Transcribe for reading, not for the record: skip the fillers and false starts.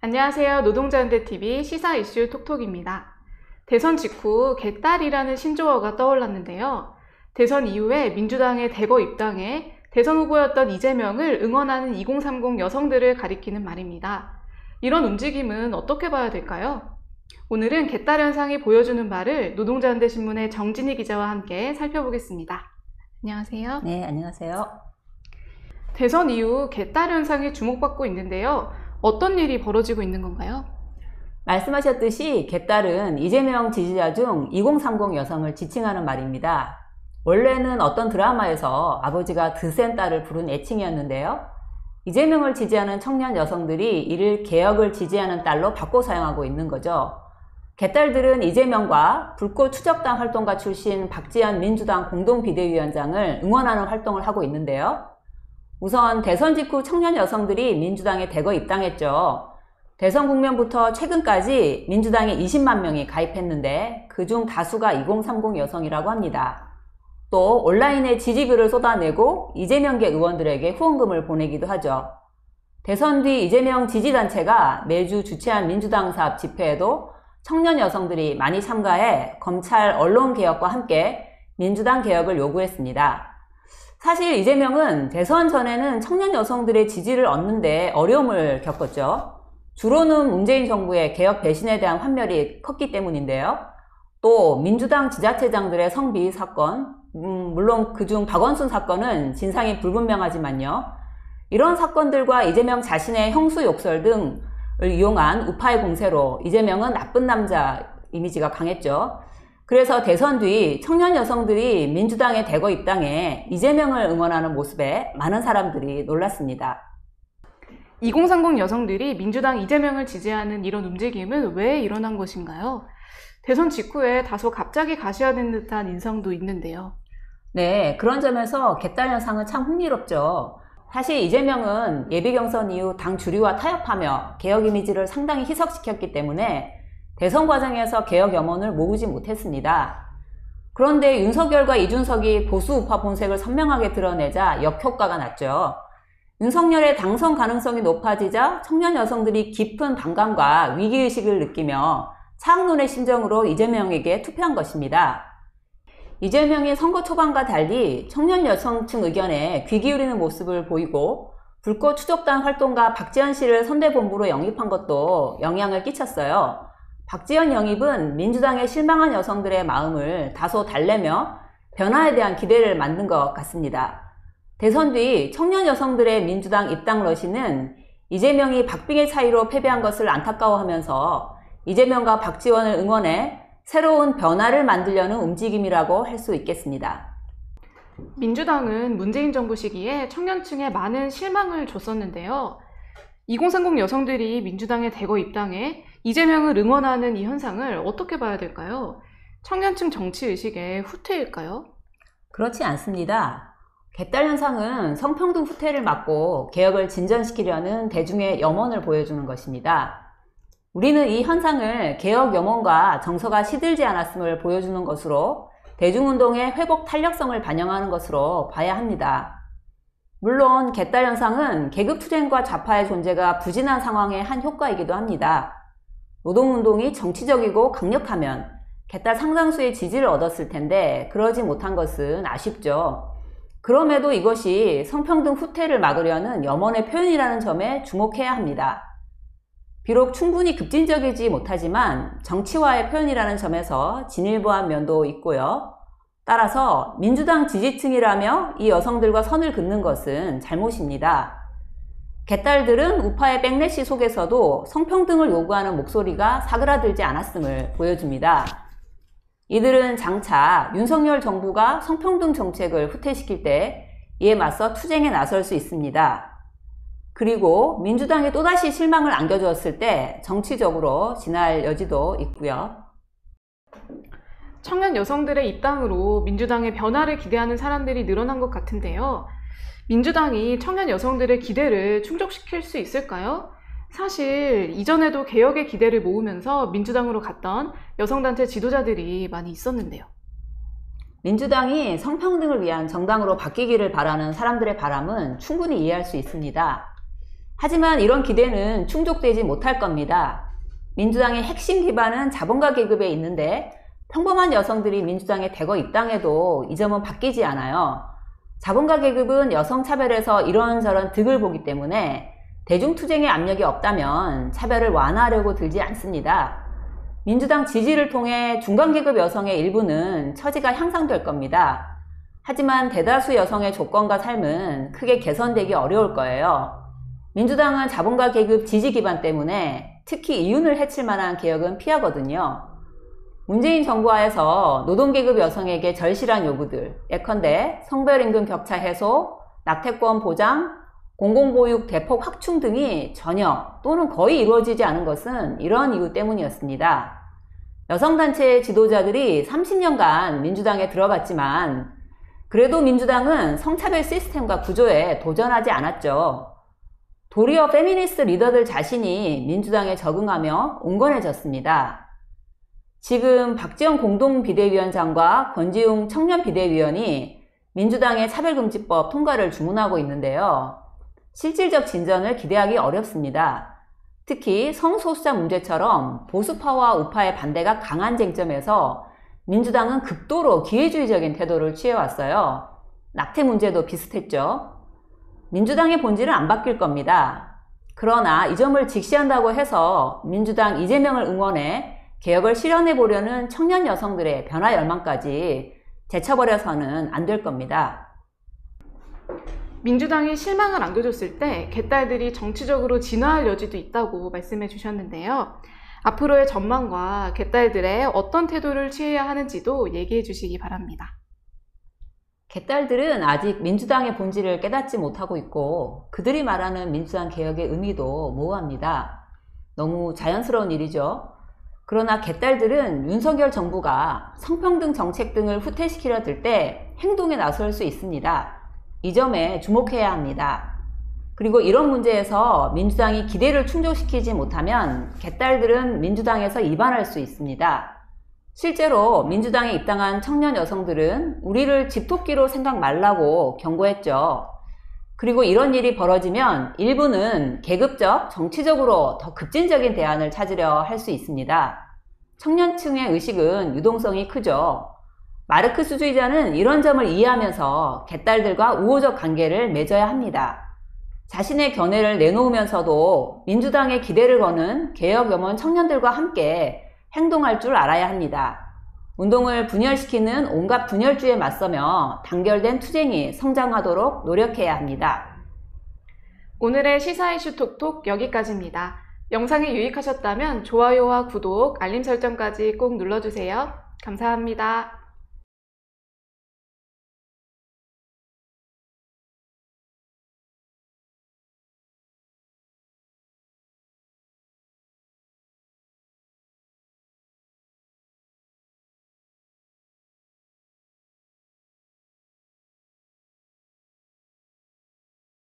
안녕하세요. 노동자연대TV 시사 이슈 톡톡입니다. 대선 직후 개딸이라는 신조어가 떠올랐는데요. 대선 이후에 민주당의 대거 입당에 대선 후보였던 이재명을 응원하는 2030 여성들을 가리키는 말입니다. 이런 움직임은 어떻게 봐야 될까요? 오늘은 개딸 현상이 보여주는 바를 노동자연대신문의 정진희 기자와 함께 살펴보겠습니다. 안녕하세요. 네, 안녕하세요. 대선 이후 개딸 현상이 주목받고 있는데요. 어떤 일이 벌어지고 있는 건가요? 말씀하셨듯이 개딸은 이재명 지지자 중 2030 여성을 지칭하는 말입니다. 원래는 어떤 드라마에서 아버지가 드센 딸을 부른 애칭이었는데요. 이재명을 지지하는 청년 여성들이 이를 개혁을 지지하는 딸로 바꿔 사용하고 있는 거죠. 개딸들은 이재명과 불꽃 추적단 활동가 출신 박지원 민주당 공동비대위원장을 응원하는 활동을 하고 있는데요. 우선 대선 직후 청년 여성들이 민주당에 대거 입당했죠. 대선 국면부터 최근까지 민주당에 20만 명이 가입했는데 그중 다수가 2030 여성이라고 합니다. 또 온라인에 지지글을 쏟아내고 이재명계 의원들에게 후원금을 보내기도 하죠. 대선 뒤 이재명 지지단체가 매주 주최한 민주당 사업 집회에도 청년 여성들이 많이 참가해 검찰 언론개혁과 함께 민주당 개혁을 요구했습니다. 사실 이재명은 대선 전에는 청년 여성들의 지지를 얻는데 어려움을 겪었죠. 주로는 문재인 정부의 개혁 배신에 대한 환멸이 컸기 때문인데요. 또 민주당 지자체장들의 성비위 사건, 물론 그중 박원순 사건은 진상이 불분명하지만요. 이런 사건들과 이재명 자신의 형수 욕설 등을 이용한 우파의 공세로 이재명은 나쁜 남자 이미지가 강했죠. 그래서 대선 뒤 청년 여성들이 민주당에 대거 입당해 이재명을 응원하는 모습에 많은 사람들이 놀랐습니다. 2030 여성들이 민주당 이재명을 지지하는 이런 움직임은 왜 일어난 것인가요? 대선 직후에 다소 갑자기 가시화된 듯한 인상도 있는데요. 네, 그런 점에서 개딸 현상은 참 흥미롭죠. 사실 이재명은 예비경선 이후 당 주류와 타협하며 개혁 이미지를 상당히 희석시켰기 때문에 대선 과정에서 개혁 염원을 모으지 못했습니다. 그런데 윤석열과 이준석이 보수 우파 본색을 선명하게 드러내자 역효과가 났죠. 윤석열의 당선 가능성이 높아지자 청년 여성들이 깊은 반감과 위기의식을 느끼며 차악논의 심정으로 이재명에게 투표한 것입니다. 이재명이 선거 초반과 달리 청년 여성층 의견에 귀 기울이는 모습을 보이고 불꽃 추적단 활동가 박지원 씨를 선대본부로 영입한 것도 영향을 끼쳤어요. 박지원 영입은 민주당에 실망한 여성들의 마음을 다소 달래며 변화에 대한 기대를 만든 것 같습니다. 대선 뒤 청년 여성들의 민주당 입당 러시는 이재명이 박빙의 차이로 패배한 것을 안타까워하면서 이재명과 박지원을 응원해 새로운 변화를 만들려는 움직임이라고 할 수 있겠습니다. 민주당은 문재인 정부 시기에 청년층에 많은 실망을 줬었는데요. 2030 여성들이 민주당에 대거 입당해 이재명을 응원하는 이 현상을 어떻게 봐야 될까요? 청년층 정치의식의 후퇴일까요? 그렇지 않습니다. 개딸 현상은 성평등 후퇴를 막고 개혁을 진전시키려는 대중의 염원을 보여주는 것입니다. 우리는 이 현상을 개혁 염원과 정서가 시들지 않았음을 보여주는 것으로 대중운동의 회복 탄력성을 반영하는 것으로 봐야 합니다. 물론 개딸 현상은 계급투쟁과 좌파의 존재가 부진한 상황의 한 효과이기도 합니다. 노동운동이 정치적이고 강력하면 개딸 상당수의 지지를 얻었을 텐데 그러지 못한 것은 아쉽죠. 그럼에도 이것이 성평등 후퇴를 막으려는 염원의 표현이라는 점에 주목해야 합니다. 비록 충분히 급진적이지 못하지만 정치화의 표현이라는 점에서 진일보한 면도 있고요. 따라서 민주당 지지층이라며 이 여성들과 선을 긋는 것은 잘못입니다. 개딸들은 우파의 백래시 속에서도 성평등을 요구하는 목소리가 사그라들지 않았음을 보여줍니다. 이들은 장차 윤석열 정부가 성평등 정책을 후퇴시킬 때 이에 맞서 투쟁에 나설 수 있습니다. 그리고 민주당에 또다시 실망을 안겨주었을 때 정치적으로 진화할 여지도 있고요. 청년 여성들의 입당으로 민주당의 변화를 기대하는 사람들이 늘어난 것 같은데요. 민주당이 청년 여성들의 기대를 충족시킬 수 있을까요? 사실 이전에도 개혁의 기대를 모으면서 민주당으로 갔던 여성단체 지도자들이 많이 있었는데요. 민주당이 성평등을 위한 정당으로 바뀌기를 바라는 사람들의 바람은 충분히 이해할 수 있습니다. 하지만 이런 기대는 충족되지 못할 겁니다. 민주당의 핵심 기반은 자본가 계급에 있는데 평범한 여성들이 민주당에 대거 입당해도 이 점은 바뀌지 않아요. 자본가 계급은 여성 차별에서 이런저런 득을 보기 때문에 대중투쟁의 압력이 없다면 차별을 완화하려고 들지 않습니다. 민주당 지지를 통해 중간계급 여성의 일부는 처지가 향상될 겁니다. 하지만 대다수 여성의 조건과 삶은 크게 개선되기 어려울 거예요. 민주당은 자본가 계급 지지 기반 때문에 특히 이윤을 해칠 만한 개혁은 피하거든요. 문재인 정부 하에서 노동계급 여성에게 절실한 요구들, 예컨대 성별임금 격차 해소, 낙태권 보장, 공공보육 대폭 확충 등이 전혀 또는 거의 이루어지지 않은 것은 이런 이유 때문이었습니다. 여성단체 지도자들이 30년간 민주당에 들어갔지만 그래도 민주당은 성차별 시스템과 구조에 도전하지 않았죠. 도리어 페미니스트 리더들 자신이 민주당에 적응하며 온건해졌습니다. 지금 박지원 공동비대위원장과 권지웅 청년비대위원이 민주당의 차별금지법 통과를 주문하고 있는데요. 실질적 진전을 기대하기 어렵습니다. 특히 성소수자 문제처럼 보수파와 우파의 반대가 강한 쟁점에서 민주당은 극도로 기회주의적인 태도를 취해왔어요. 낙태 문제도 비슷했죠. 민주당의 본질은 안 바뀔 겁니다. 그러나 이 점을 직시한다고 해서 민주당 이재명을 응원해 개혁을 실현해 보려는 청년 여성들의 변화 열망까지 제쳐버려서는 안 될 겁니다. 민주당이 실망을 안겨줬을 때 개딸들이 정치적으로 진화할 여지도 있다고 말씀해 주셨는데요. 앞으로의 전망과 개딸들의 어떤 태도를 취해야 하는지도 얘기해 주시기 바랍니다. 개딸들은 아직 민주당의 본질을 깨닫지 못하고 있고 그들이 말하는 민주당 개혁의 의미도 모호합니다. 너무 자연스러운 일이죠. 그러나 개딸들은 윤석열 정부가 성평등 정책 등을 후퇴시키려 들 때 행동에 나설 수 있습니다. 이 점에 주목해야 합니다. 그리고 이런 문제에서 민주당이 기대를 충족시키지 못하면 개딸들은 민주당에서 이반할 수 있습니다. 실제로 민주당에 입당한 청년 여성들은 우리를 집토끼로 생각 말라고 경고했죠. 그리고 이런 일이 벌어지면 일부는 계급적, 정치적으로 더 급진적인 대안을 찾으려 할 수 있습니다. 청년층의 의식은 유동성이 크죠. 마르크스주의자는 이런 점을 이해하면서 개딸들과 우호적 관계를 맺어야 합니다. 자신의 견해를 내놓으면서도 민주당에 기대를 거는 개혁염원 청년들과 함께 행동할 줄 알아야 합니다. 운동을 분열시키는 온갖 분열주에 맞서며 단결된 투쟁이 성장하도록 노력해야 합니다. 오늘의 시사 이슈 톡톡 여기까지입니다. 영상이 유익하셨다면 좋아요와 구독, 알림 설정까지 꼭 눌러주세요. 감사합니다.